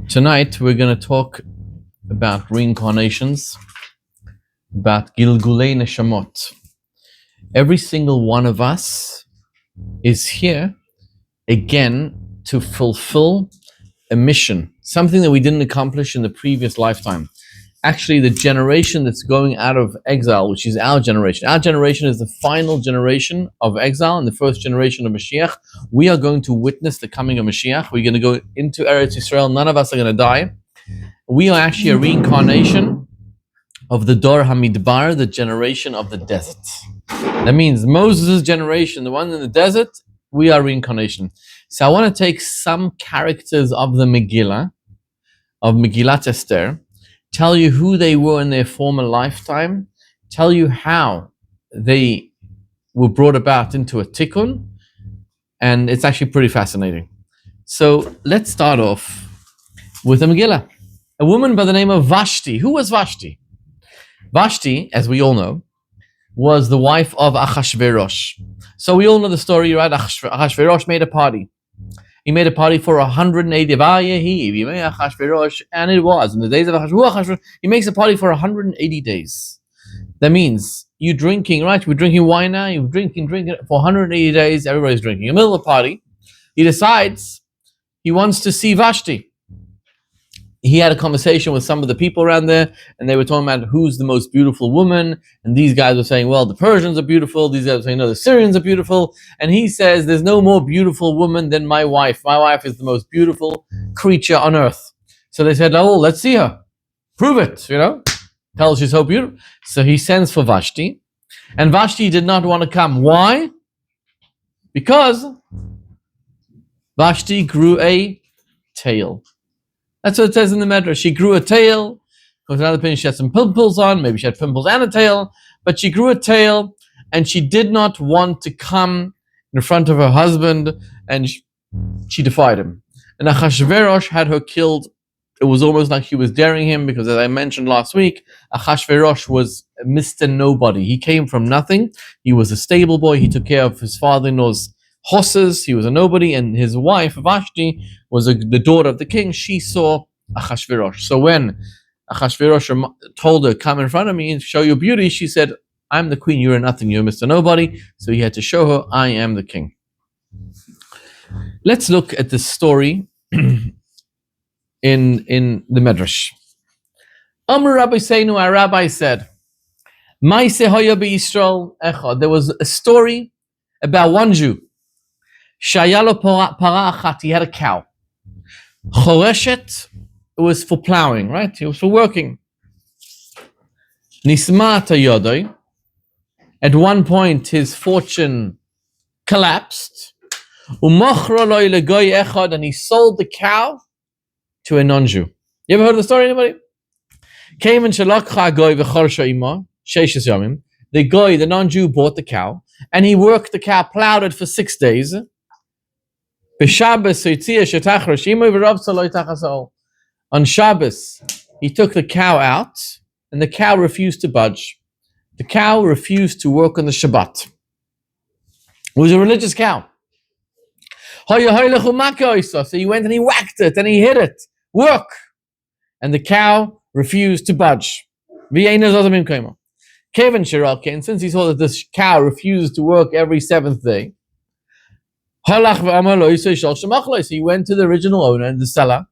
Tonight we're going to talk about reincarnations, about Gilgulei Neshamot. Every single one of us is here again to fulfill a mission, something that we didn't accomplish in the previous lifetime. Actually, the generation that's going out of exile, which is our generation is the final generation of exile and the first generation of Mashiach. We are going to witness the coming of Mashiach. We're going to go into Eretz Israel. None of us are going to die. We are actually a reincarnation of the Dor Hamidbar, the generation of the desert. That means Moses' generation, the one in the desert, we are reincarnation. So I want to take some characters of the Megillah, of Megillat Esther, tell you who they were in their former lifetime, tell you how they were brought about into a tikkun, and it's actually pretty fascinating. So let's start off with a Megillah. A woman by the name of Vashti. Who was Vashti? Vashti, as we all know, was the wife of Ahashverosh. So we all know the story, right? Ahashverosh made a party. He made a party for 180 days, and it was in the days of Ahashverosh. He makes a party for 180 days. That means you drinking, right? We're drinking wine now. You're drinking for 180 days. Everybody's drinking. In the middle of the party, he decides he wants to see Vashti. He had a conversation with some of the people around there, and they were talking about who's the most beautiful woman. And these guys were saying, well, the Persians are beautiful. These guys were saying, no, the Syrians are beautiful. And he says, there's no more beautiful woman than my wife. My wife is the most beautiful creature on earth. So they said, oh, let's see her. Prove it, Tell her she's so beautiful. So he sends for Vashti. And Vashti did not want to come. Why? Because Vashti grew a tail. That's what it says in the Medrash. She grew a tail. Because another opinion, she had some pimples on. Maybe she had pimples and a tail. But she grew a tail, and she did not want to come in front of her husband, and she defied him. And Ahashverosh had her killed. It was almost like he was daring him, because as I mentioned last week, Ahashverosh was Mr. Nobody. He came from nothing. He was a stable boy. He took care of his father-in-law's horses. He was a nobody, and his wife Vashti was the daughter of the king. She saw Ahashverosh. So when Ahashverosh told her, come in front of me and show your beauty, she said, I'm the queen, you're nothing, you're Mr. Nobody. So he had to show her, I am the king. Let's look at the story in the Medrash. Amr Rabbi Seinu, our rabbi said, Maise Hoya Israel Echad. There was a story about one Jew. Shayalo para achat, he had a cow. Choreshet, it was for plowing, right? It was for working. Nismata yodoi, at one point his fortune collapsed. Umochro loy legoy echad, and he sold the cow to a non-Jew. You ever heard of the story, anybody? Came and shalakcha goy v'chorsha ima, sheishes yomim. The goy, the non-Jew, bought the cow, and he worked the cow, plowed it for 6 days. On Shabbos, he took the cow out, and the cow refused to budge. The cow refused to work on the Shabbat. It was a religious cow. So he went and he whacked it and he hit it. Work! And the cow refused to budge. Kevin Shiralkin, since he saw that this cow refused to work every seventh day, he went to the original owner and the seller,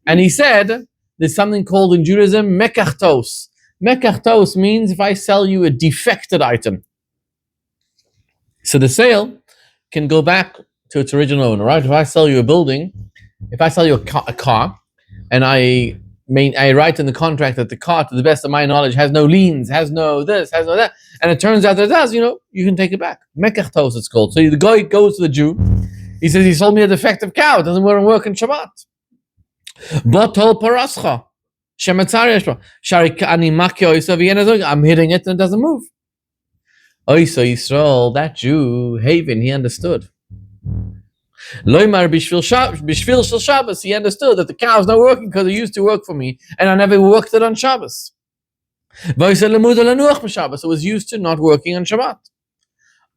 and he said, there's something called in Judaism, mekachtos. Mekachtos means if I sell you a defected item. So the sale can go back to its original owner, right? If I sell you a building, if I sell you a car, and I write in the contract that the car, to the best of my knowledge, has no liens, has no this, has no that, and it turns out that it does, you can take it back. Mekachtos it's called. So the guy goes to the Jew, he says, he sold me a defective cow, it doesn't work in Shabbat. Botol parascha. I'm hitting it and it doesn't move. Oisa Yisrael, that Jew, Haven, he understood. Loimar bishvil Shabbos, he understood that the cow's not working because it used to work for me, and I never worked it on Shabbos. It was used to not working on Shabbat.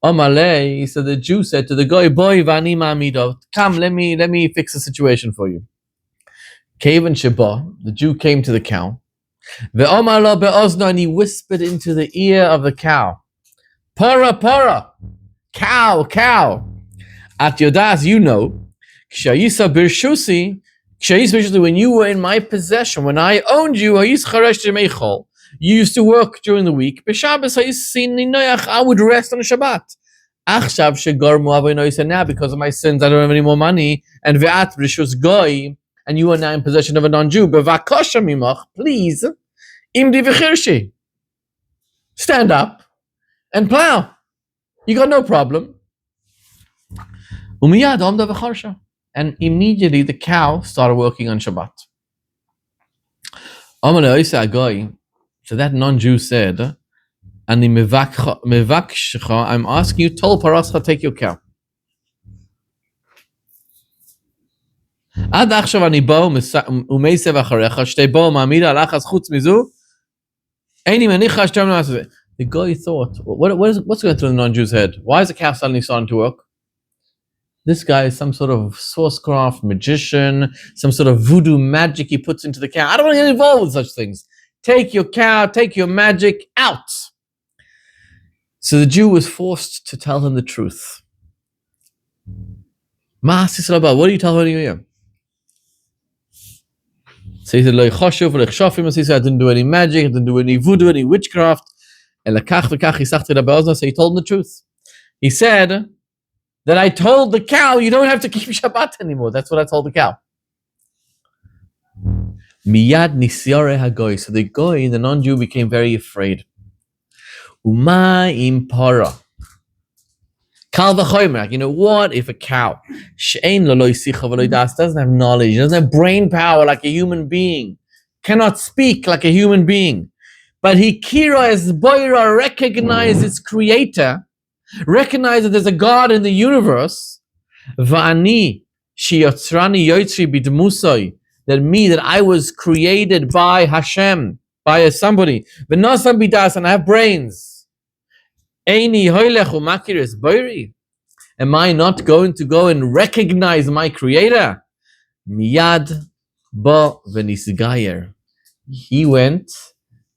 Amalek, so the Jew said to the guy, "Boy, vani ma'amidov, come, let me fix the situation for you." Kavan Sheba, the Jew came to the cow. Ve'omar lo be'ozno, and he whispered into the ear of the cow. Para, para, cow, cow. At Yodas, you know, Kshayisa birshusi, when you were in my possession, when I owned you, you used to work during the week. I would rest on a Shabbat. Now, because of my sins, I don't have any more money. And and you are now in possession of a non-Jew. Please, stand up and plow. You got no problem. And immediately the cow started working on Shabbat. So that non-Jew said, I'm asking you, tell Parascha, take your cow. The guy thought, what's going through the non-Jew's head? Why is the cow suddenly starting to work? This guy is some sort of sourcecraft magician, some sort of voodoo magic he puts into the cow. I don't want to get involved with such things. Take your cow, take your magic out. So the Jew was forced to tell him the truth. What are you telling him? So he said, I didn't do any magic, I didn't do any voodoo, any witchcraft. So he told him the truth. He said that I told the cow, you don't have to keep Shabbat anymore. That's what I told the cow. Miyad nisyare hagoy. So the goy, the non-Jew, became very afraid. Uma im para. Kal v'chomer. You know what? If a cow she'ein lo sicha v'lo das, doesn't have knowledge, doesn't have brain power like a human being, cannot speak like a human being, but he kira as boira, recognize its creator, recognize that there's a God in the universe. Va'ani sheyotzrani yotzri b'dmusoi. That I was created by Hashem, by somebody. V'nosam bidas, and I have brains. Eini hoylech umakiris boiri. Am I not going to go and recognize my creator? Miyad ba v'nisgayer. He went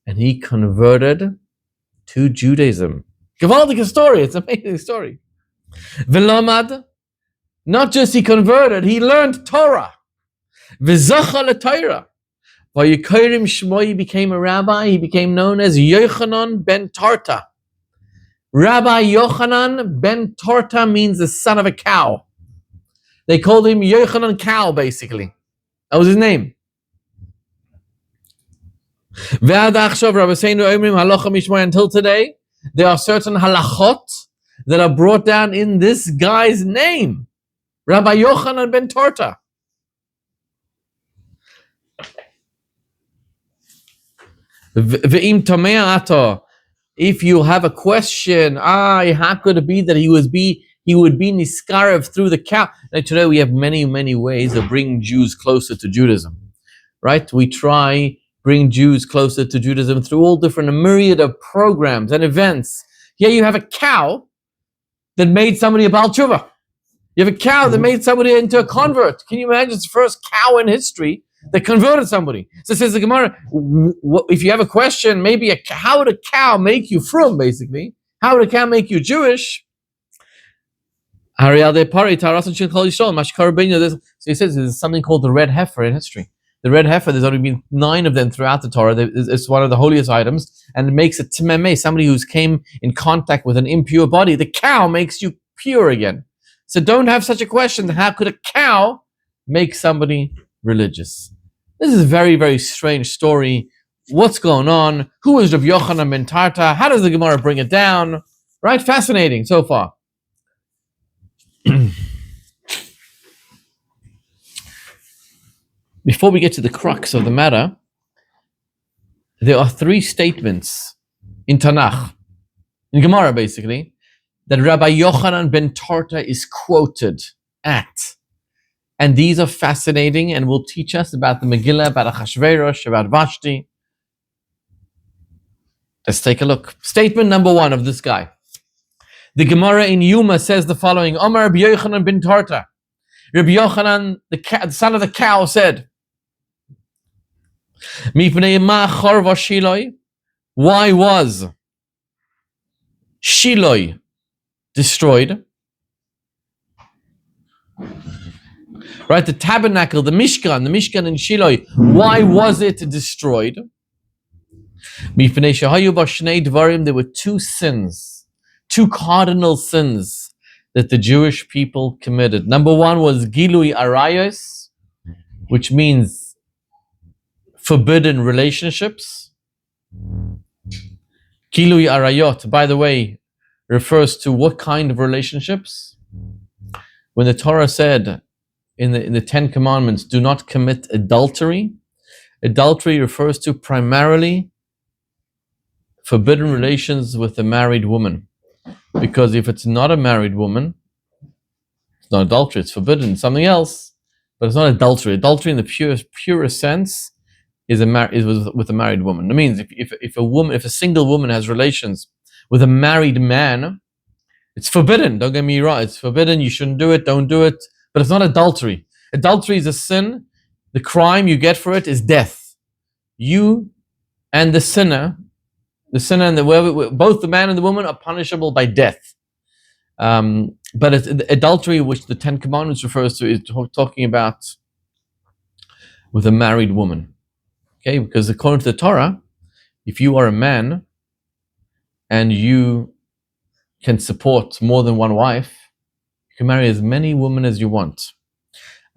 and he converted to Judaism. Gewaltige story, it's an amazing story. V'lomad, not just he converted, he learned Torah. V'zacha l'Torah. V'yikorim shmo, he became a rabbi, he became known as Yochanan ben Tarta. Rabbi Yochanan ben Tarta means the son of a cow. They called him Yochanan Cow, basically. That was his name. Until today, there are certain halachot that are brought down in this guy's name, Rabbi Yochanan ben Tarta. If you have a question, how could it be that he would be niskarev through the cow? Like today we have many, many ways of bringing Jews closer to Judaism, right? We try bring Jews closer to Judaism through all different, a myriad of programs and events. Here you have a cow that made somebody a Baal Tshuva. You have a cow that made somebody into a convert. Can you imagine? It's the first cow in history that converted somebody. So it says the Gemara, if you have a question, maybe how would a cow make you frum, basically? How would a cow make you Jewish? So he says there's something called the red heifer in history. The red heifer, there's only been 9 of them throughout the Torah. It's one of the holiest items, and it makes a tmemeh, somebody who's came in contact with an impure body. The cow makes you pure again. So don't have such a question. How could a cow make somebody religious? This is a very, very strange story. What's going on? Who is Rabbi Yochanan ben Tarta? How does the Gemara bring it down? Right? Fascinating so far. Before we get to the crux of the matter, there are 3 statements in Tanakh, in Gemara basically, that Rabbi Yochanan ben Tarta is quoted at. And these are fascinating and will teach us about the Megilla, about Ahashverosh, about Vashti. Let's take a look. Statement number 1 of this guy. The Gemara in Yuma says the following: Omar Rabbi Yochanan ben Tarta. Rabbi Yochanan, the son of the cow, said, Why was Shiloh destroyed? Right, the tabernacle, the Mishkan in Shiloh, why was it destroyed? There were two sins, two cardinal sins that the Jewish people committed. Number one was Gilui Arayos, which means forbidden relationships. Gilui Arayot, by the way, refers to what kind of relationships? When the Torah said in the Ten Commandments, do not commit adultery, adultery refers to primarily forbidden relations with a married woman. Because if it's not a married woman, it's not adultery, it's forbidden, it's something else, but it's not adultery. Adultery in the purest sense is with a married woman. That means if a single woman has relations with a married man, it's forbidden. Don't get me wrong, it's forbidden, you shouldn't do it, don't do it, but it's not adultery. Adultery is a sin. The crime you get for it is death. You and the sinner and both the man and the woman are punishable by death. But adultery, which the Ten Commandments refers to, is talking about with a married woman. Okay, because according to the Torah, if you are a man and you can support more than one wife, you can marry as many women as you want.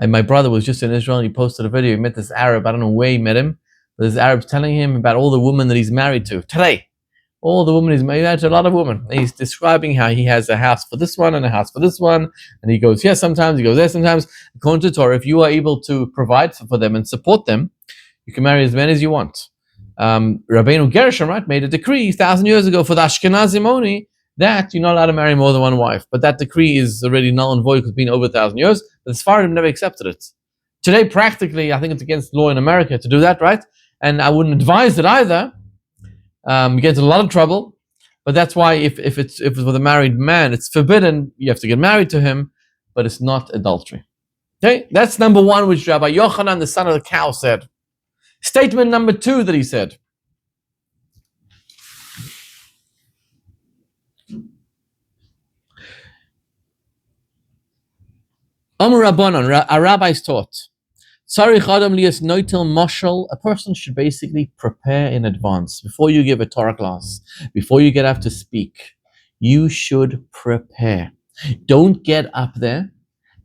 And my brother was just in Israel and he posted a video. He met this Arab, I don't know where he met him, but this Arab's telling him about all the women that he's married to today. All the women he's married to, a lot of women. And he's describing how he has a house for this one and a house for this one. And he goes here sometimes, he goes there sometimes. According to the Torah, if you are able to provide for them and support them, you can marry as many as you want. Rabbeinu Gershom, right, made a decree 1,000 years ago for the Ashkenazim only that you're not allowed to marry more than one wife. But that decree is already null and void because it's been over 1,000 years. But the Sephardim never accepted it. Today, practically, I think it's against law in America to do that, right? And I wouldn't advise it either. You get into a lot of trouble. But that's why if it's with a married man, it's forbidden. You have to get married to him, but it's not adultery. Okay, that's number one, which Rabbi Yochanan, the son of the cow, said. Statement number two that he said. Amar Rabbanon, our rabbis taught, a person should basically prepare in advance. Before you give a Torah class, before you get up to speak, you should prepare. Don't get up there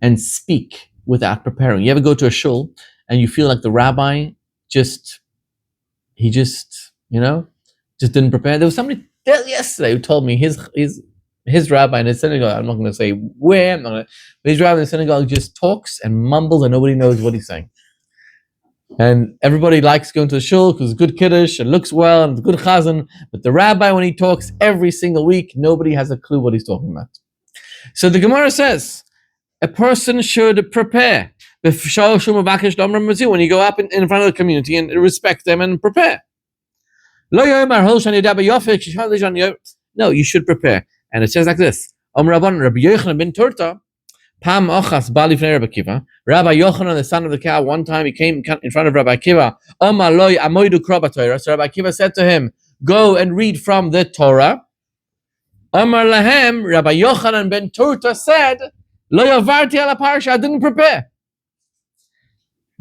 and speak without preparing. You ever go to a shul and you feel like the rabbi just didn't prepare? There was somebody there yesterday who told me his rabbi in his synagogue, I'm not going to say where, but his rabbi in the synagogue just talks and mumbles and nobody knows what he's saying. And everybody likes going to the shul because it's good kiddush and looks well and it's good chazan, but the rabbi, when he talks every single week, nobody has a clue what he's talking about. So the Gemara says, a person should prepare. When you go up in front of the community and respect them and prepare. No, you should prepare. And it says like this. Rabbi Yochanan ben Turta, Pam Ochas Bali Rabbi Akiva. Rabbi Yochanan, the son of the cow, one time he came in front of Rabbi Akiva. So Rabbi Akiva said to him, go and read from the Torah. Amar Lahem, Rabbi Yochanan ben Turta said, Lo yavarti ala parsha, I didn't prepare.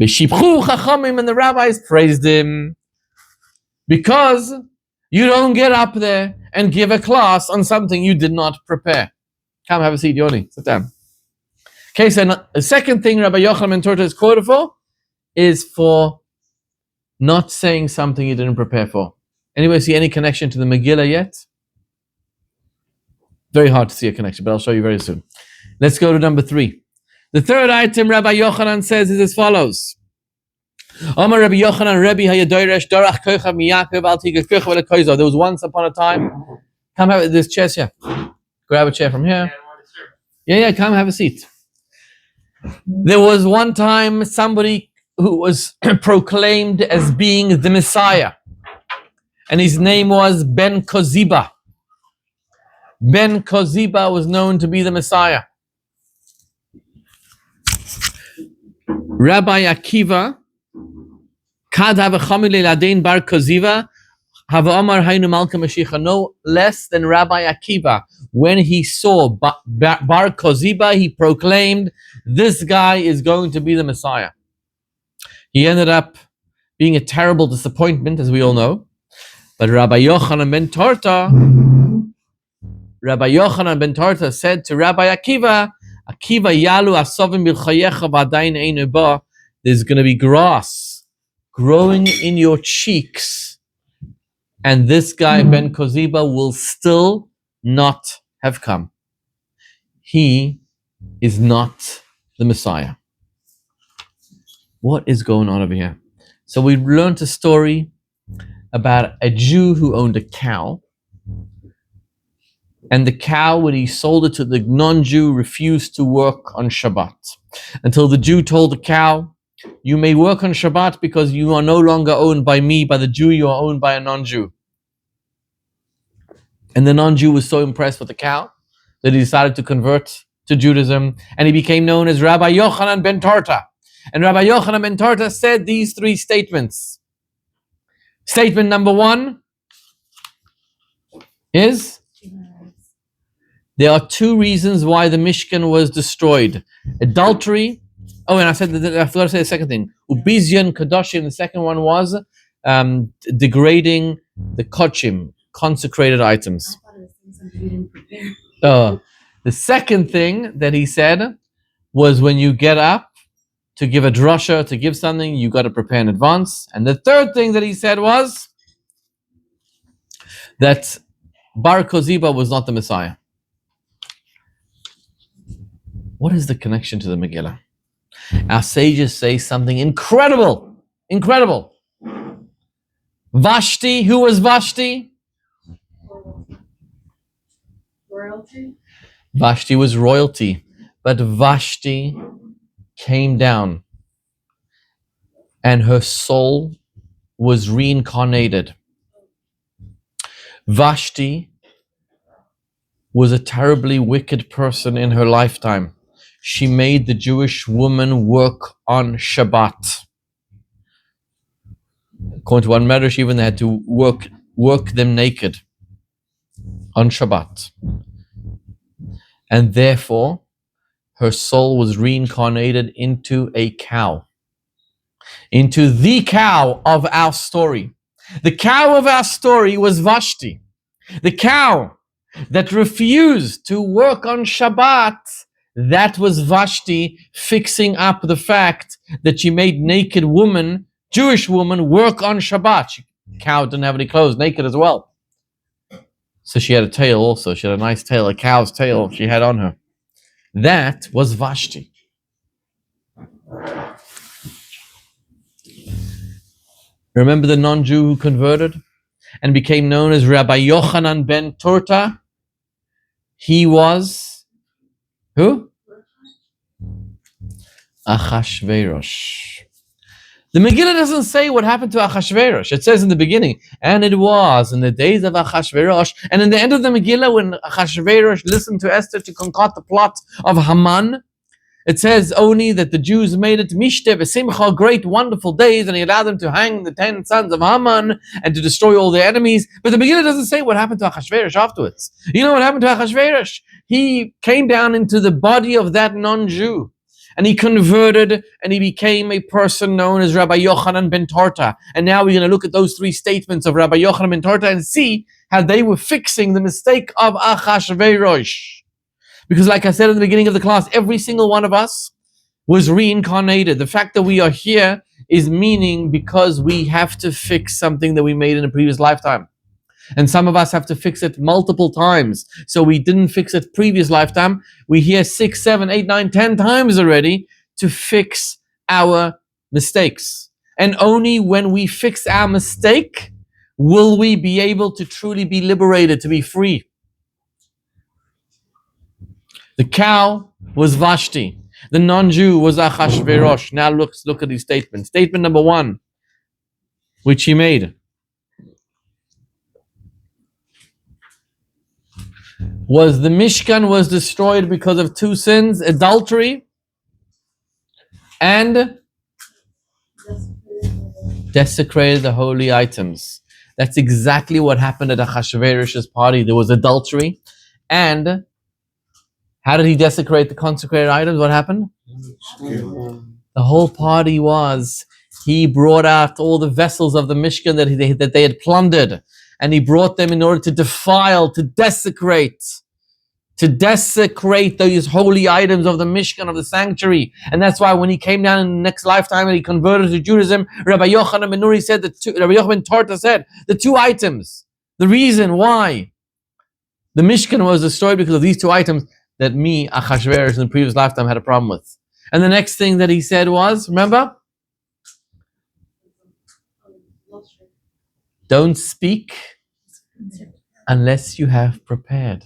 V'shibchu chachamim, and the rabbis praised him. Because you don't get up there and give a class on something you did not prepare. Come have a seat, Yoni. Sit down. Okay, so the second thing Rabbi Yochanan ben Turta is quoted for is for not saying something you didn't prepare for. Anybody see any connection to the Megilla yet? Very hard to see a connection, but I'll show you very soon. Let's go to number 3. The third item Rabbi Yochanan says is as follows. Omar Rabbi Yochanan, Rabbi Hayadoresh, Dorach Kochav Miyakov, Al Tiga Kochav Ele Koizo. There was once upon a time. Come have this chair here. Grab a chair from here. Yeah, come have a seat. There was one time somebody who was proclaimed as being the Messiah. And his name was Ben Koziba. Ben Koziba was known to be the Messiah. Rabbi Akiva Kad havachami le'ladein bar koziva, hava amar haynu malka mashiach, no less than Rabbi Akiva. When he saw Bar Koziba, he proclaimed, this guy is going to be the Messiah. He ended up being a terrible disappointment, as we all know. But Rabbi Yochanan ben Tarta said to Rabbi Akiva, Yalu asovim bilchayecha v'adayin einu ba, there's going to be grass growing in your cheeks, and this guy ben Koziba will still not have come. He is not the Messiah. What is going on over here? So we learned a story about a Jew who owned a cow, and the cow, when he sold it to the non-Jew, refused to work on Shabbat, until the Jew told the cow, you may work on Shabbat because you are no longer owned by me, by the Jew, you are owned by a non-Jew. And the non-Jew was so impressed with the cow that he decided to convert to Judaism, and he became known as Rabbi Yochanan ben Tarta. And Rabbi Yochanan ben Tarta said these three statements. Statement number one is, there are two reasons why the Mishkan was destroyed. Adultery. Oh, and I forgot to say the second thing. Ubizyon Kadoshim. The second one was degrading the kochim, consecrated items. The second thing that he said was, when you get up to give a drasha, to give something, you got to prepare in advance. And the third thing that he said was that Bar Koziba was not the Messiah. What is the connection to the Megillah? Our sages say something incredible. Incredible. Vashti, who was Vashti? Royalty. Vashti was royalty. But Vashti came down and her soul was reincarnated. Vashti was a terribly wicked person in her lifetime. She made the Jewish woman work on Shabbat. According to one medrash, even they had to work them naked on Shabbat. And therefore, her soul was reincarnated into a cow. Into the cow of our story. The cow of our story was Vashti. The cow that refused to work on Shabbat, that was Vashti fixing up the fact that she made naked woman, Jewish woman, work on Shabbat. Cow didn't have any clothes, naked as well. So she had a tail also. She had a nice tail, a cow's tail she had on her. That was Vashti. Remember the non-Jew who converted and became known as Rabbi Yochanan ben Tarta? He was who? Ahashverosh. The Megillah doesn't say what happened to Ahashverosh. It says in the beginning, and it was in the days of Ahashverosh. And in the end of the Megillah, when Ahashverosh listened to Esther to concoct the plot of Haman, it says only that the Jews made it Mishte v'Simcha, great wonderful days, and he allowed them to hang the 10 sons of Haman and to destroy all their enemies. But the Megillah doesn't say what happened to Ahashverosh afterwards. You know what happened to Ahashverosh? He came down into the body of that non-Jew, and he converted, and he became a person known as Rabbi Yochanan ben Tarta. And now we're going to look at those three statements of Rabbi Yochanan ben Tarta and see how they were fixing the mistake of Ahashverosh. Because like I said in the beginning of the class, every single one of us was reincarnated. The fact that we are here is meaning because we have to fix something that we made in a previous lifetime. And some of us have to fix it multiple times. So we didn't fix it previous lifetime. We hear 6, 7, 8, 9, 10 times already to fix our mistakes. And only when we fix our mistake will we be able to truly be liberated, to be free. The cow was Vashti. The non-Jew was Ahashverosh. Now look at these statements. Statement number 1, which he made, was the Mishkan was destroyed because of 2 sins, adultery and Desecrated the holy items. That's exactly what happened at Ahashverosh's party. There was adultery. And how did he desecrate the consecrated items? What happened? The whole party was, he brought out all the vessels of the Mishkan that they had plundered. And he brought them in order to defile, to desecrate those holy items of the Mishkan, of the sanctuary. And that's why when he came down in the next lifetime and he converted to Judaism, Rabbi Yochanan ben Nuri said, Rabbi Yochanan ben Torta said, the two items, the reason why the Mishkan was destroyed because of these two items that me, Ahashverosh, in the previous lifetime had a problem with. And the next thing that he said was, remember? Don't speak unless you have prepared.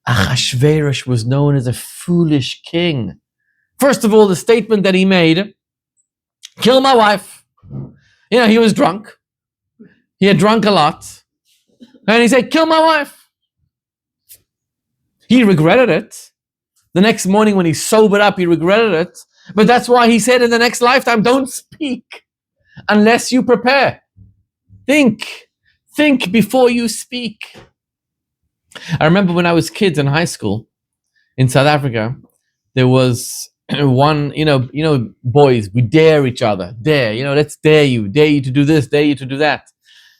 Ahashverosh was known as a foolish king. First of all, the statement that he made, kill my wife. He was drunk. He had drunk a lot. And he said, kill my wife. He regretted it. The next morning when he sobered up, he regretted it. But that's why he said in the next lifetime, don't speak unless you prepare. Think before you speak. I remember when I was kids in high school in South Africa, there was one, boys, we dare each other. Let's dare you to do this, dare you to do that.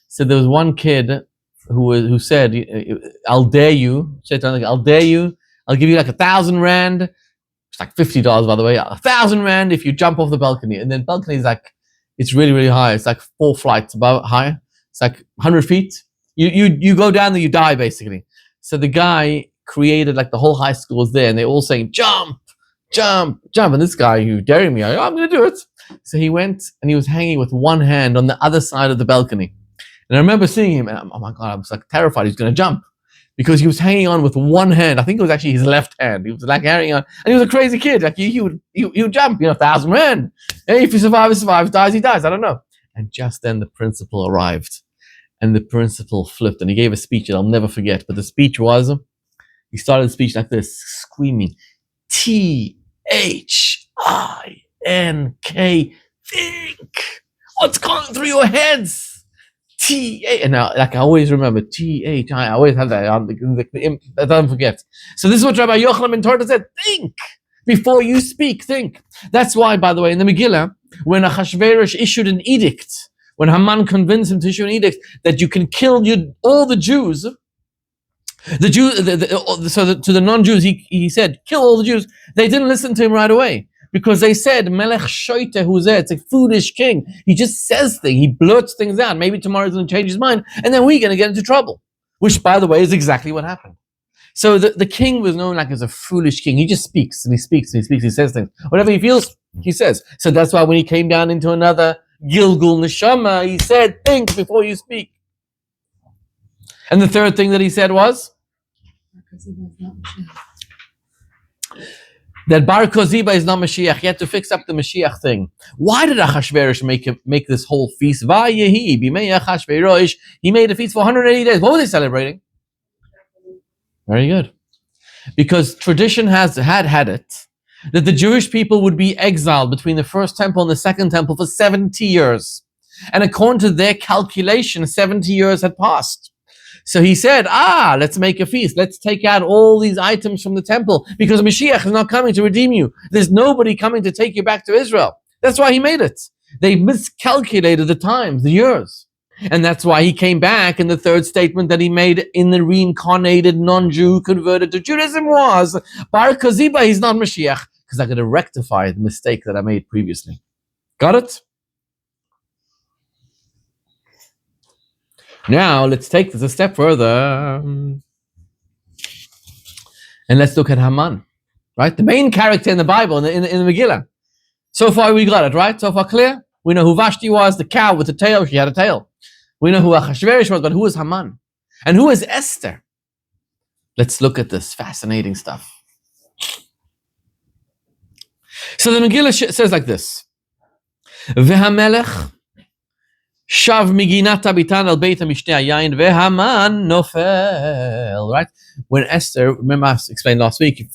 So there was one kid who said, I'll dare you, I'll dare you, I'll give you like 1,000 rand. It's like $50, by the way, 1,000 rand if you jump off the balcony. And then balcony is like, it's really, really high. It's like 4 flights above high. It's like 100 feet. You go down there, you die basically. So the guy created, like the whole high school was there and they're all saying, jump, jump, jump. And this guy who daring me, I'm going to do it. So he went and he was hanging with one hand on the other side of the balcony. And I remember seeing him and oh my God, I was like terrified he's going to jump because he was hanging on with one hand. I think it was actually his left hand. He was like hanging on and he was a crazy kid. Like he would jump, 1,000 rand. Hey, if he survives, dies, he dies. I don't know. And just then the principal arrived. And the principal flipped and he gave a speech that I'll never forget. But the speech was, he started the speech like this, screaming, THINK. Think. What's going through your heads? And now, like I always remember, I always have that. I don't forget. So this is what Rabbi Yochanan ben Torta said, think. Before you speak, think. That's why, by the way, in the Megilla, when Ahashverosh issued an edict, when Haman convinced him to issue an edict that you can kill all the Jews, to the non-Jews, he said, kill all the Jews. They didn't listen to him right away because they said, Melech Shoite Huzeh, it's a foolish king. He just says things, he blurts things out. Maybe tomorrow he's going to change his mind, and then we're going to get into trouble, which, by the way, is exactly what happened. So the king was known like as a foolish king. He just speaks and he speaks and he speaks. He says things. Whatever he feels, he says. So that's why when he came down into another Gilgul Neshama, he said, think before you speak. And the third thing that he said was that Bar Koziba is not Mashiach. He had to fix up the Mashiach thing. Why did Ahashverosh make this whole feast? Vayehi b'mei Ahashverosh. He made a feast for 180 days. What were they celebrating? Very good. Because tradition had it that the Jewish people would be exiled between the first temple and the second temple for 70 years. And according to their calculation, 70 years had passed. So he said, let's make a feast. Let's take out all these items from the temple because Mashiach is not coming to redeem you. There's nobody coming to take you back to Israel. That's why he made it. They miscalculated the times, the years. And that's why he came back, and the third statement that he made in the reincarnated non-Jew converted to Judaism was, Bar Koziba, he's not Mashiach, because I got to rectify the mistake that I made previously. Got it? Now, let's take this a step further. And let's look at Haman, right? The main character in the Bible, in the Megillah. So far we got it, right? So far clear? We know who Vashti was, the cow with the tail, she had a tail. We know who Ahashverosh was, but who is Haman? And who is Esther? Let's look at this fascinating stuff. So the Megillah says like this. V'hamelech shav miginat habitan al beit hamishne hayayin v'Haman nofel. Right? When Esther, remember I explained last week,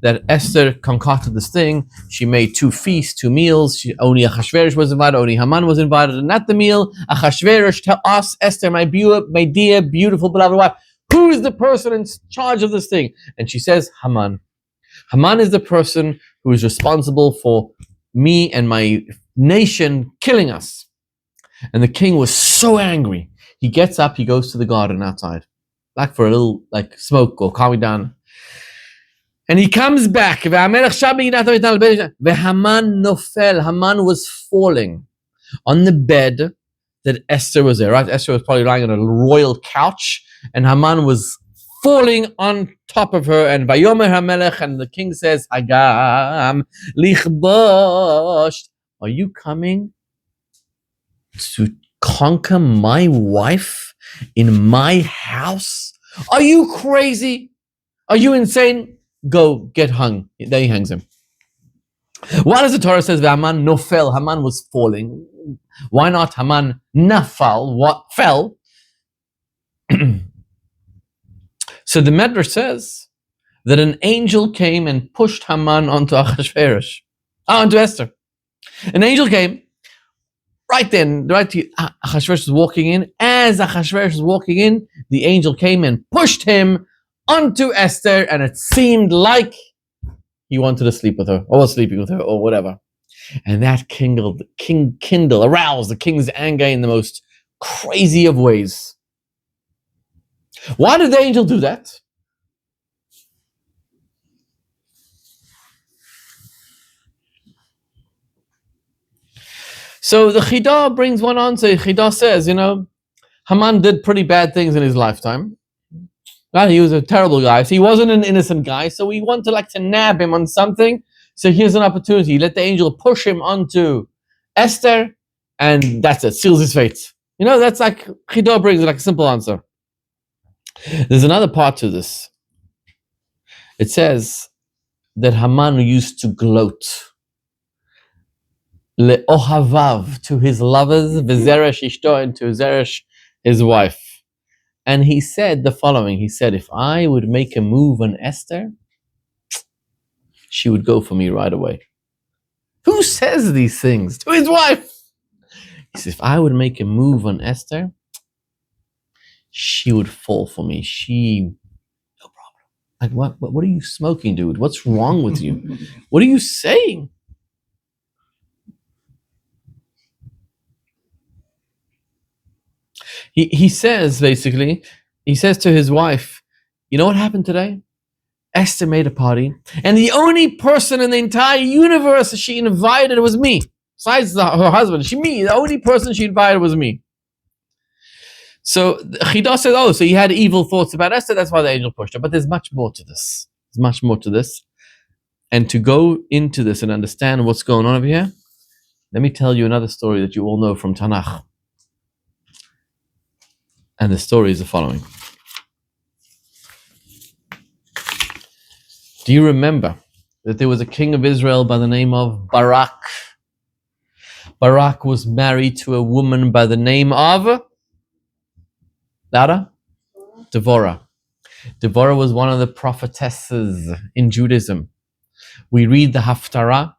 that Esther concocted this thing. She made 2 feasts, 2 meals. Only Ahashverosh was invited, only Haman was invited, and at the meal, Ahashverosh asked Esther, my dear, beautiful, beloved wife, who is the person in charge of this thing? And she says, Haman. Haman is the person who is responsible for me and my nation killing us. And the king was so angry. He gets up, he goes to the garden outside, like for a little smoke or calm down. And he comes back. Haman nofel. Haman was falling on the bed that Esther was there, right? Esther was probably lying on a royal couch, and Haman was falling on top of her. And Vayomer HaMelech, and the king says, Agam lichbosh. Are you coming to conquer my wife in my house? Are you crazy? Are you insane? Go get hung. There he hangs him. Why does the Torah says Haman nofel? Haman was falling. Why not Haman nafal? What fell? So the Medrash says that an angel came and pushed Haman onto Ahashverosh, onto Esther. An angel came right then, Ahashverosh was walking in. As Ahashverosh was walking in, the angel came and pushed him onto Esther, and it seemed like he wanted to sleep with her, or was sleeping with her, or whatever. And that aroused the king's anger in the most crazy of ways. Why did the angel do that? So the Chidah brings one answer. Chidah says, Haman did pretty bad things in his lifetime. Well, he was a terrible guy. So he wasn't an innocent guy. So we want to nab him on something. So here's an opportunity. Let the angel push him onto Esther, and that's it. Seals his fate. That's Chidah brings a simple answer. There's another part to this. It says that Haman used to gloat. Le'ohavav, to his lovers, v'zeresh ishto, and to Zeresh, his wife. And he said the following. He said, if I would make a move on Esther, she would go for me right away. Who says these things? To his wife. He says, if I would make a move on Esther, she would fall for me. No problem. What are you smoking, dude? What's wrong with you? What are you saying? He says, basically, he says to his wife, you know what happened today? Esther made a party, and the only person in the entire universe she invited was me. Besides her husband, the only person she invited was me. So Chidah says, so he had evil thoughts about Esther, that's why the angel pushed her. But there's much more to this. There's much more to this. And to go into this and understand what's going on over here, let me tell you another story that you all know from Tanakh. And the story is the following. Do you remember that there was a king of Israel by the name of Barak? Barak was married to a woman by the name of Devorah. Devorah was one of the prophetesses in Judaism. We read the Haftarah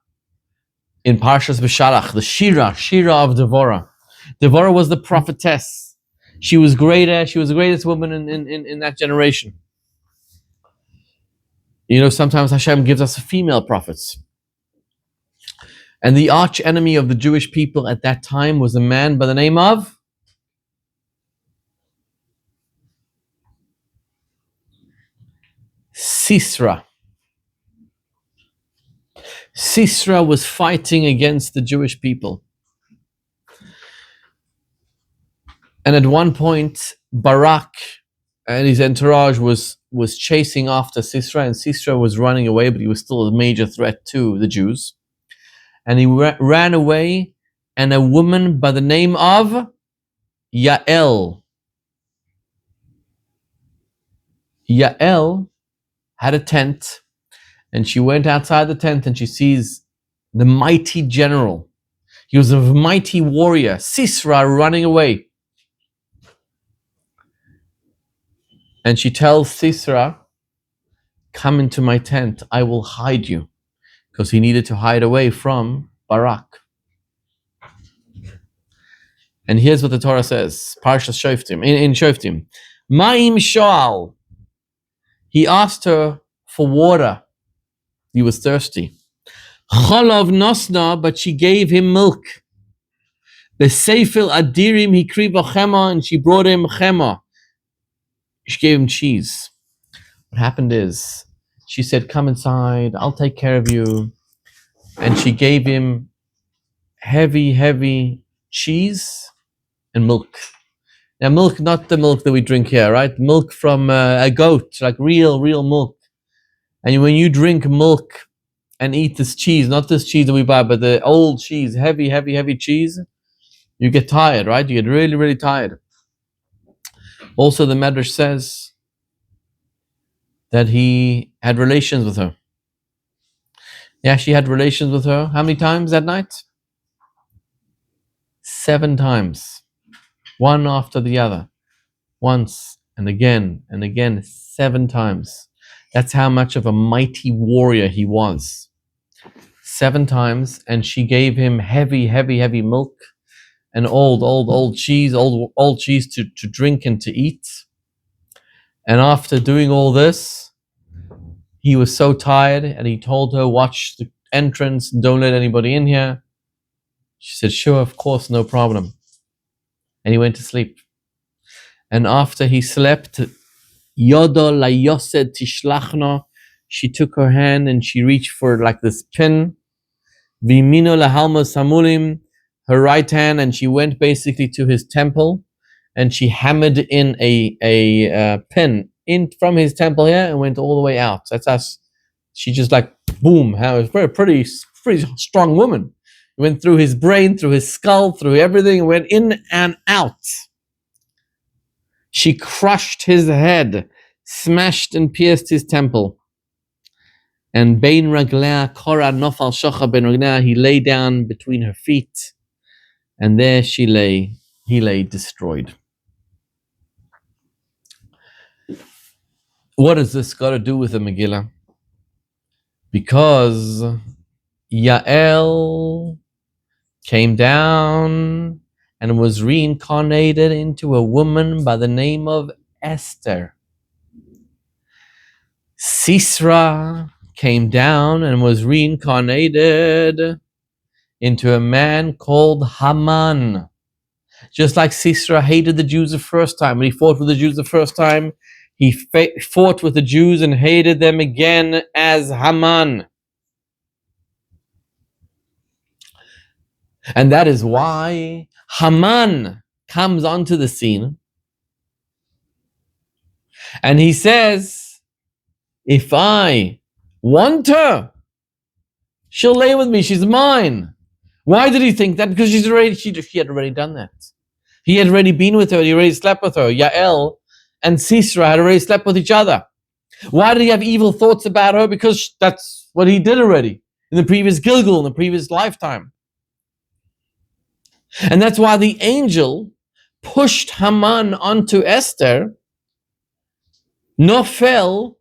in Parshas Beshalach, the Shira of Devorah. Devorah was the prophetess. She was greater. She was the greatest woman in that generation. Sometimes Hashem gives us female prophets. And the arch enemy of the Jewish people at that time was a man by the name of Sisera. Sisera was fighting against the Jewish people. And at one point, Barak and his entourage was chasing after Sisera, and Sisera was running away, but he was still a major threat to the Jews. And he ran away, and a woman by the name of Yael had a tent, and she went outside the tent, and she sees the mighty general. He was a mighty warrior, Sisera, running away. And she tells Sisera come into my tent, I will hide you. Because he needed to hide away from Barak. And here's what the Torah says, Parshas Shoftim, in Shoftim. Ma'im Shoal. He asked her for water. He was thirsty. Cholav Nosna, but she gave him milk. Beseifil Adirim Hikriva Chema, and she brought him Chema. She gave him cheese. What happened is, she said, come inside, I'll take care of you. And she gave him heavy cheese and milk. Now milk, not the milk that we drink here, right? Milk from a goat, like real milk. And when you drink milk and eat this cheese, not this cheese that we buy, but the old cheese, heavy cheese, you get tired, right? You get really tired. Also, the Medrash says that he had relations with her. He actually had relations with her. How many times that night? 7 times. One after the other. Once and again, 7 times. That's how much of a mighty warrior he was. 7 times, and she gave him heavy milk and old cheese, old cheese to drink and to eat. And after doing all this, he was so tired, and he told her, watch the entrance, don't let anybody in here. She said, sure, of course, no problem. And he went to sleep. And after he slept, Yodo la Yosed Tishlachno, she took her hand and she reached for like this pin. Vimino la Halma Samulim, her right hand, and she went basically to his temple, and she hammered in a pin in from his temple here and went all the way out. That's us. She just like boom. How it was a pretty strong woman. It went through his brain, through his skull, through everything. Went in and out. She crushed his head, smashed and pierced his temple. And Bein Raglea Kora Nofal Shocha Ben Raglea, he lay down between her feet, and there she lay. He lay destroyed. What has this got to do with the Megillah? Because Yael came down and was reincarnated into a woman by the name of Esther. Sisera came down and was reincarnated into a man called Haman. Just like Sisera hated the Jews the first time, when he fought with the Jews the first time, he fought with the Jews and hated them again as Haman. And that is why Haman comes onto the scene and he says, if I want her, she'll lay with me, she's mine. Why did he think that? Because she had already done that. He had already been with her, he already slept with her. Yael and Sisera had already slept with each other. Why did he have evil thoughts about her? Because that's what he did already in the previous Gilgal, in the previous lifetime. And that's why the angel pushed Haman onto Esther. Nofel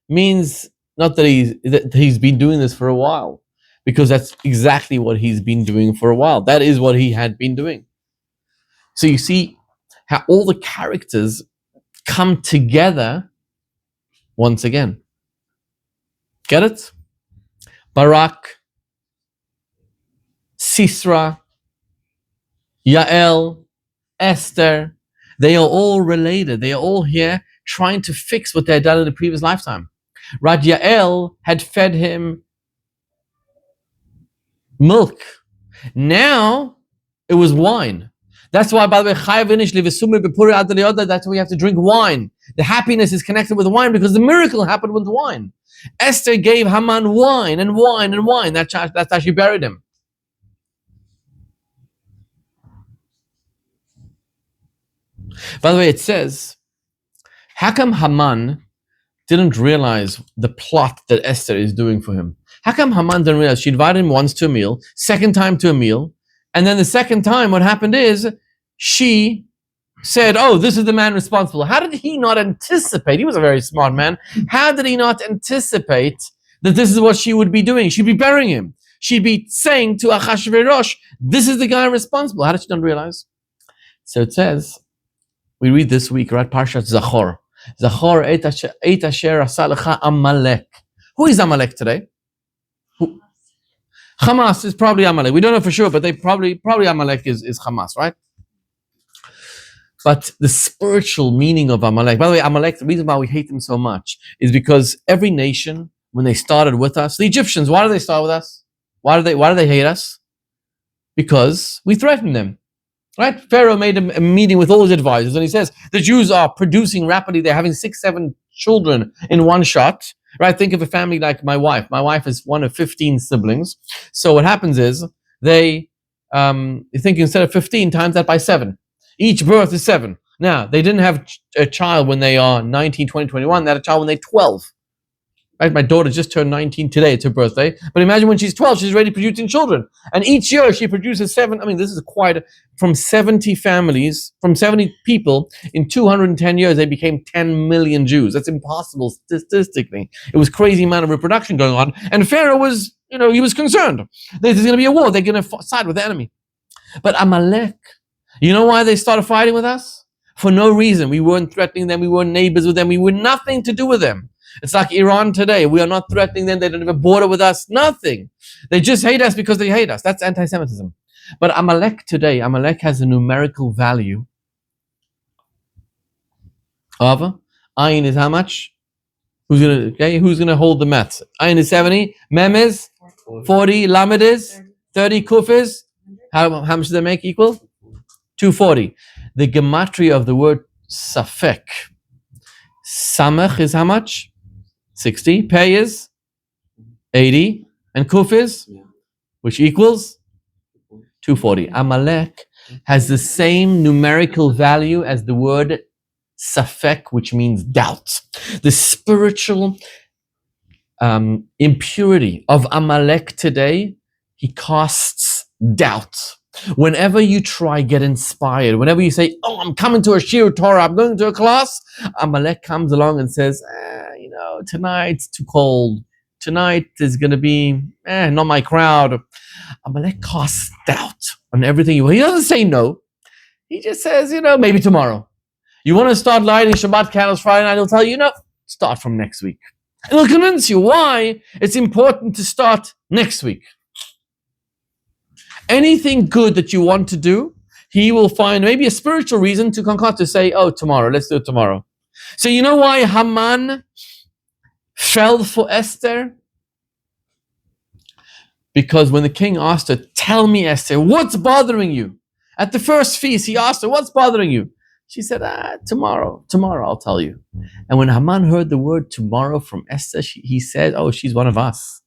means not that he's been doing this for a while, because that's exactly what he's been doing for a while. That is what he had been doing. So you see how all the characters come together once again. Get it? Barak, Sisera, Yael, Esther, they are all related. They are all here trying to fix what they had done in the previous lifetime. Right? Yael had fed him milk. Now it was wine. That's why, by the way, that's why we have to drink wine. The happiness is connected with wine because the miracle happened with wine. Esther gave Haman wine and wine and wine. That's how she buried him. By the way, it says, how come Haman didn't realize the plot that Esther is doing for him? How come Haman didn't realize? She invited him once to a meal, second time to a meal, and then the second time what happened is she said, oh, this is the man responsible. How did he not anticipate? He was a very smart man. How did he not anticipate that this is what she would be doing? She'd be burying him. She'd be saying to Ahashverosh, this is the guy responsible. How did she not realize? So it says, we read this week, right? Parshat Zachor. Zachor et asher asa lecha Amalek. Who is Amalek today? Who? Hamas is probably Amalek. We don't know for sure, but they probably Amalek is Hamas, right? But the spiritual meaning of Amalek, by the way, Amalek, the reason why we hate them so much is because every nation, when they started with us, the Egyptians, why do they start with us? Why do they hate us? Because we threatened them. Right? Pharaoh made a meeting with all his advisors and he says, the Jews are producing rapidly. They're having 6, 7 children in one shot. Right? Think of a family like my wife. My wife is one of 15 siblings. So what happens is they think instead of 15 times that by 7. Each birth is 7. Now, they didn't have a child when they are 19, 20, 21. They had a child when they're 12. Right? My daughter just turned 19 today. It's her birthday. But imagine when she's 12, she's already producing children. And each year she produces 7. I mean, this is from 70 families, from 70 people, in 210 years, they became 10 million Jews. That's impossible statistically. It was crazy amount of reproduction going on. And Pharaoh was, he was concerned. There's going to be a war. They're going to side with the enemy. But Amalek, you know why they started fighting with us? For no reason. We weren't threatening them. We weren't neighbors with them. We were nothing to do with them. It's like Iran today. We are not threatening them. They don't have a border with us. Nothing. They just hate us because they hate us. That's anti-Semitism. But Amalek today, Amalek has a numerical value of Ayin is how much? Who's gonna hold the maths? Ayin is 70. Mem is 40. Lamed is 30. Kuf is how much do they make equal? 240. The gematria of the word Safek. Samach is how much? 60. Pei is 80. And Kuf is? Which equals? 240. Amalek has the same numerical value as the word Safek, which means doubt. The spiritual impurity of Amalek today, he casts doubt. Whenever you try get inspired, whenever you say, oh, I'm coming to a Shir Torah, I'm going to a class, Amalek comes along and says, tonight's too cold. Tonight is going to be not my crowd. Amalek casts doubt on everything. He doesn't say no. He just says, maybe tomorrow. You want to start lighting Shabbat candles Friday night, he'll tell you, start from next week. And he'll convince you why it's important to start next week. Anything good that you want to do, he will find maybe a spiritual reason to concoct to say, tomorrow, let's do it tomorrow. So you know why Haman fell for Esther? Because when the king asked her, tell me, Esther, what's bothering you? At the first feast, he asked her, what's bothering you? She said, tomorrow I'll tell you. And when Haman heard the word tomorrow from Esther, he said, she's one of us.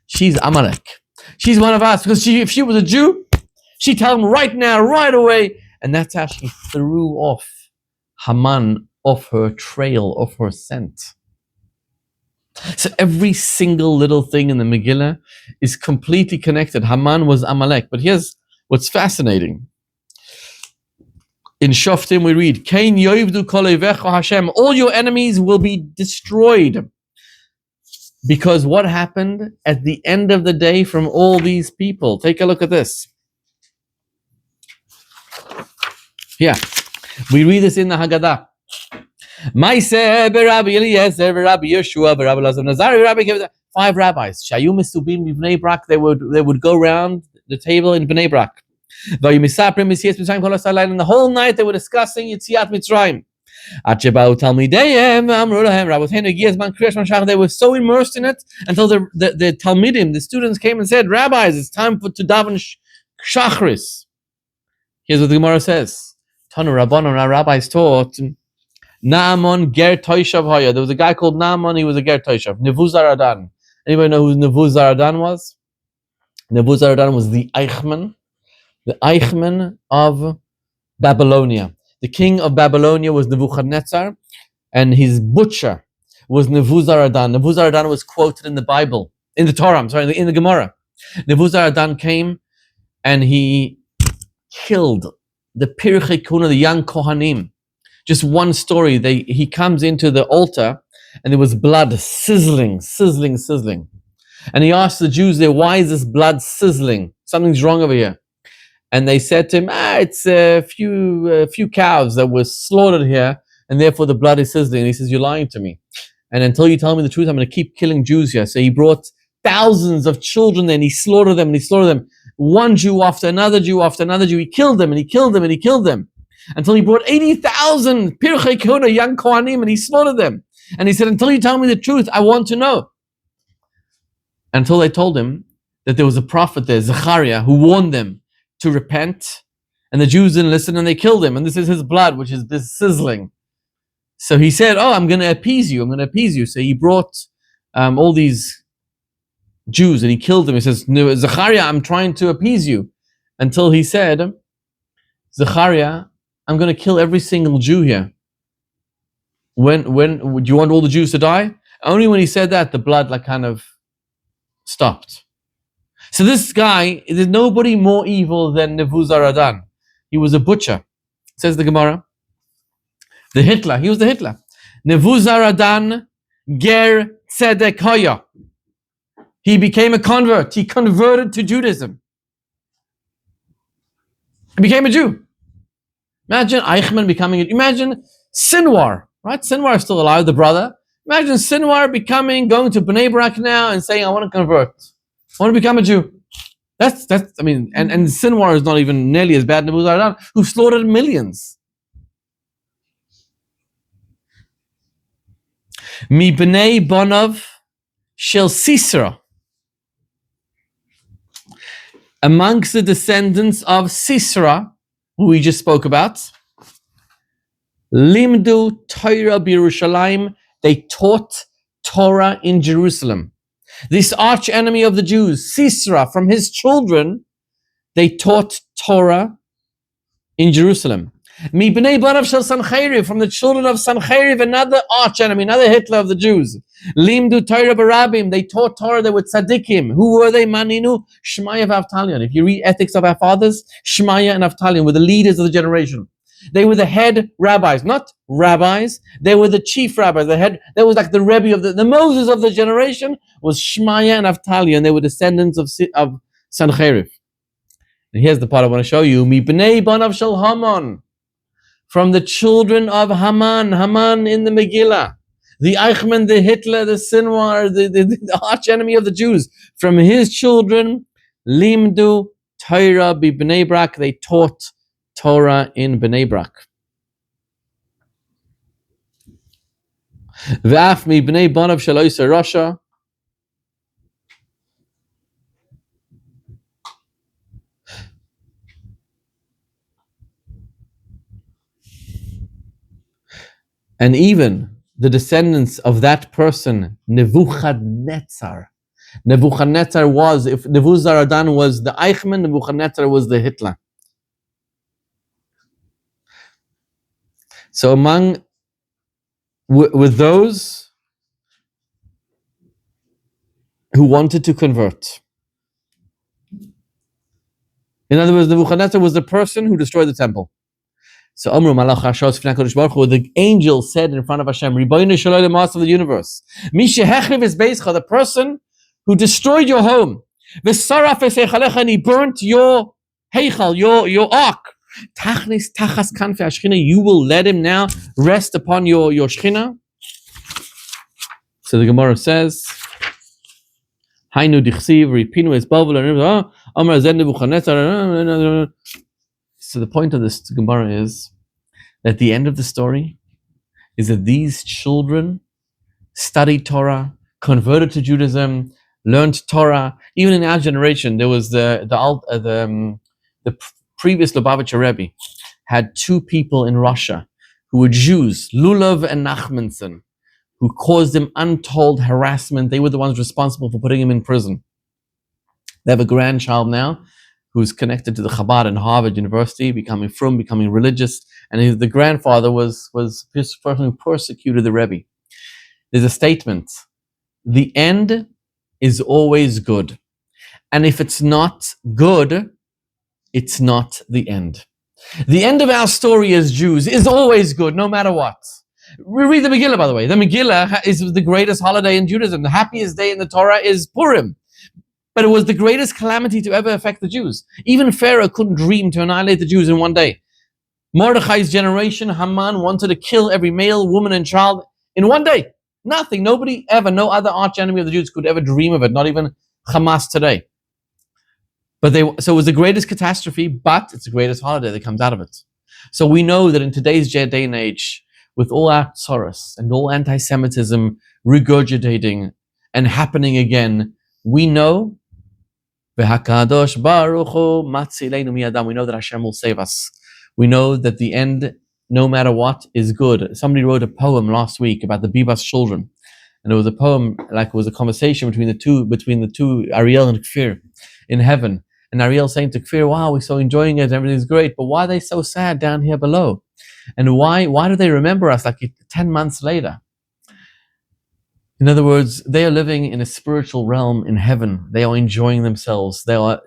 She's Amalek. She's one of us. Because if she was a Jew, she'd tell him right now, right away. And that's how she threw off Haman off her trail, off her scent. So every single little thing in the Megillah is completely connected. Haman was Amalek. But here's what's fascinating. In Shoftim we read, Kain yoivdu kol oivecha Hashem, all your enemies will be destroyed. Because what happened at the end of the day from all these people? Take a look at this. Yeah, we read this in the Haggadah. Maaseh Rabbi Eliezer, Rabbi Yeshua, Rabbi Elazar Nazari, Rabbi Akiva. 5 rabbis. Shayu misubim b'Bnei Brak. They would go around the table in Bnei Brak. And the whole night they were discussing Yetziat Mitzrayim. They were so immersed in it until the Talmidim, the students, came and said, rabbis, it's time to daven Shachris. Here's what the Gemara says. Tanu Rabbanon, our rabbis taught, Naaman ger toishav haya. There was a guy called Naaman, he was a ger toishav. Nebuzaradan. Anybody know who Nebuzaradan was? Nebuzaradan was the Eichmann of Babylonia. The king of Babylonia was Nebuchadnezzar, and his butcher was Nebuzaradan. Nebuzaradan was quoted in the Bible, in the Torah, in the Gemara. Nebuzaradan came and he killed the Pirchei Kuna, the young Kohanim. Just one story. He comes into the altar, and there was blood sizzling, sizzling, sizzling. And he asked the Jews there, "Why is this blood sizzling? Something's wrong over here." And they said to him, "It's a few cows that were slaughtered here, and therefore the blood is sizzling." And he says, "You're lying to me. And until you tell me the truth, I'm going to keep killing Jews here." So he brought thousands of children there, and he slaughtered them, and he slaughtered them. One Jew after another Jew after another Jew. He killed them, and he killed them, and he killed them. Until he brought 80,000 Pirchei Kuna, young Kohanim, and he slaughtered them. And he said, "Until you tell me the truth, I want to know." Until they told him that there was a prophet there, Zechariah, who warned them to repent. And the Jews didn't listen, and they killed him. And this is his blood, which is this sizzling. So he said, "Oh, I'm going to appease you. I'm going to appease you." So he brought all these Jews, and he killed them. He says, "No, Zechariah, I'm trying to appease you." Until he said, "Zechariah, I'm going to kill every single Jew here. When do you want all the Jews to die?" Only when he said that, the blood kind of stopped. So this guy, there's nobody more evil than Nebuzaradan. He was a butcher, says the Gemara. The Hitler, he was the Hitler. Nebuzaradan ger tzedek haya. He became a convert. He converted to Judaism. He became a Jew. Imagine Eichmann becoming imagine Sinwar, right? Sinwar is still alive, the brother. Imagine Sinwar going to Bnei Brak now and saying, "I want to convert. I want to become a Jew." That's and Sinwar is not even nearly as bad as Nebuzaradan, who slaughtered millions. Mi bnei bonav shel Sisera. Amongst the descendants of Sisera, who we just spoke about, Limdu Torah b'Yerushalayim, they taught Torah in Jerusalem. This arch enemy of the Jews, Sisera, from his children, they taught Torah in Jerusalem. Mi b'nei banav shel Sancheriv, from the children of Sancheriv, another arch enemy, another Hitler of the Jews. Limdu Torah b'Rabim, they taught Torah, they were tzaddikim. Who were they? Maninu, Shmaya v'Avtalion. If you read Ethics of Our Fathers, Shmaya and Avtalion were the leaders of the generation. They were the head rabbis, not rabbis. They were the chief rabbis. That was like the Rebbe of the Moses of the generation was Shmaya and Avtalion. They were descendants of Sancheriv. And here's the part I want to show you. Mi b'nei banav shel Haman, from the children of Haman in the Megilla. The Eichmann, the Hitler, the Sinwar, the arch enemy of the Jews. From his children, Limdu Torah bi Bnei Brak, they taught Torah in Bnei Brak. V'af mi bnei banav shel Rasha. And even the descendants of that person, Nebuchadnezzar. Nebuchadnezzar was, if Nebuzaradan was the Eichmann, Nebuchadnezzar was the Hitler. So with those who wanted to convert. In other words, Nebuchadnezzar was the person who destroyed the temple. So the angel said in front of Hashem, Ribono shel olam, master of the universe, the person who destroyed your home, and he burnt your heichal, your ark, you will let him now rest upon your shechina. So the Gemara says, Hainu dichsiv ripinu es bavel amar zen Nebuchadnezzar. So the point of this Gemara is that the end of the story is that these children studied Torah, converted to Judaism, learned Torah. Even in our generation, there was the previous Lubavitcher Rebbe had two people in Russia who were Jews, Lulav and Nachmanson, who caused him untold harassment. They were the ones responsible for putting him in prison. They have a grandchild now who's connected to the Chabad and Harvard University, becoming religious, and the grandfather was this person who persecuted the Rebbe. There's a statement: the end is always good, and if it's not good, it's not the end. The end of our story as Jews is always good, no matter what. We read the Megillah, by the way. The Megillah is the greatest holiday in Judaism. The happiest day in the Torah is Purim. But it was the greatest calamity to ever affect the Jews. Even Pharaoh couldn't dream to annihilate the Jews in one day. Mordechai's generation, Haman, wanted to kill every male, woman, and child in one day. Nothing. Nobody ever, no other arch enemy of the Jews could ever dream of it, not even Hamas today. So it was the greatest catastrophe, but it's the greatest holiday that comes out of it. So we know that in today's day and age, with all our tsaros and all anti-Semitism regurgitating and happening again, we know V'hakadosh Baruch Hu Matzileinu Miyadam. We know that Hashem will save us. We know that the end, no matter what, is good. Somebody wrote a poem last week about the Bibas children, and it was a poem like it was a conversation between the two Ariel and Kfir in heaven. And Ariel saying to Kfir, "Wow, we're so enjoying it, everything's great, but why are they so sad down here below? And why do they remember us like 10 months later?" In other words, they are living in a spiritual realm in heaven. They are enjoying themselves. They are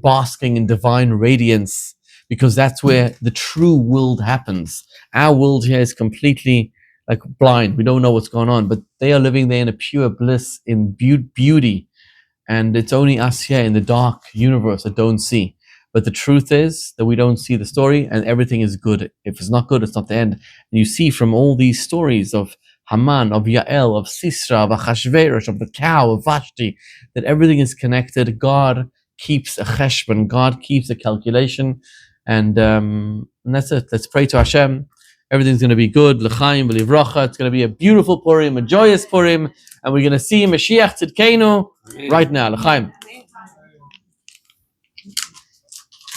basking in divine radiance because that's where the true world happens. Our world here is completely like blind. We don't know what's going on, but they are living there in a pure bliss, in beauty. And it's only us here in the dark universe that don't see. But the truth is that we don't see the story and everything is good. If it's not good, it's not the end. And you see from all these stories of Haman, of Yael, of Sisera, of Ahashverosh, of the cow, of Vashti, that everything is connected. God keeps a cheshbon, God keeps a calculation, and that's it. Let's pray to Hashem. Everything's going to be good. L'chaim, b'liv rocha. It's going to be a beautiful Purim, a joyous Purim, and we're going to see Mashiach Tzidkenu right now. L'chaim.